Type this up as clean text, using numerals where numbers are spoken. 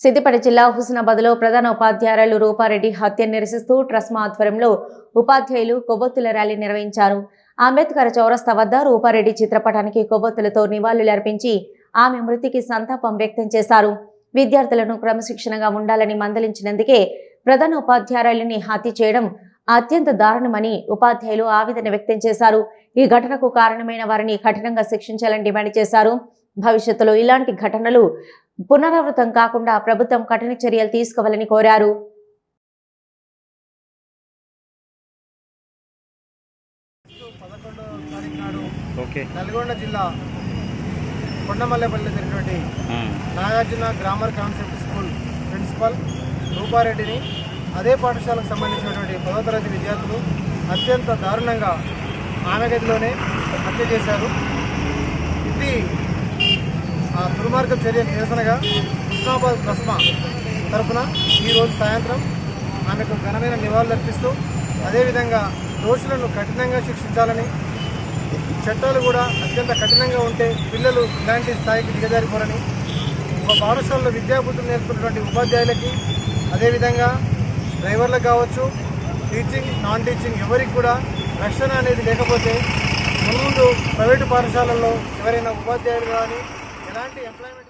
సిద్దిపేట జిల్లా హుస్నాబాద్లో ప్రధాన ఉపాధ్యాయురాలు రూపారెడ్డి హత్యను నిరసిస్తూ ట్రస్మా ఆధ్వర్యంలో ఉపాధ్యాయులు కొవ్వొత్తుల ర్యాలీ నిర్వహించారు. అంబేద్కర్ చౌరస్తా వద్ద రూపారెడ్డి చిత్రపటానికి కొవ్వొత్తులతో నివాళులర్పించి ఆమె మృతికి సంతాపం వ్యక్తం చేశారు. విద్యార్థులను క్రమశిక్షణగా ఉండాలని మందలించినందుకే ప్రధాన ఉపాధ్యాయురాలిని హత్య చేయడం అత్యంత దారుణమని ఉపాధ్యాయులు ఆవేదన వ్యక్తం చేశారు. ఈ ఘటనకు కారణమైన వారిని కఠినంగా శిక్షించాలని డిమాండ్ చేశారు. భవిష్యత్తులో ఇలాంటి ఘటనలు పునరావృతం కాకుండా ప్రభుత్వం కఠిన చర్యలు తీసుకోవాలని కోరారు. నల్గొండ జిల్లా కొండమల్లెపల్లిలో జరిగినటువంటి Nagarjuna grammar concept school principal రూపారెడ్డిని అదే పాఠశాలకు సంబంధించినటువంటి 10వ తరగతి విద్యార్థులు అత్యంత దారుణంగా ఆమె గదిలోనే హత్య చేశారు. ఇది ఆ దుర్మార్గ చర్య నిరసనగా హుస్నాబాద్ ట్రస్మా తరఫున ఈరోజు సాయంత్రం ఆమెకు ఘనమైన నివాళులర్పిస్తూ అదేవిధంగా దోషులను కఠినంగా శిక్షించాలని, చట్టాలు కూడా అత్యంత కఠినంగా ఉంటే పిల్లలు ఇలాంటి స్థాయికి దిగజారిపోరని, ఒక పాఠశాలలో విద్యాబుద్ధులు నేర్పుతున్నటువంటి ఉపాధ్యాయులకి అదేవిధంగా డ్రైవర్లకు కావచ్చు, టీచింగ్ నాన్ టీచింగ్ ఎవరికి కూడా రక్షణ అనేది లేకపోతే ముందు ప్రైవేటు పాఠశాలల్లో ఎవరైనా ఉపాధ్యాయులు కానీ ఎలాంటి ఎంప్లాయ్మెంట్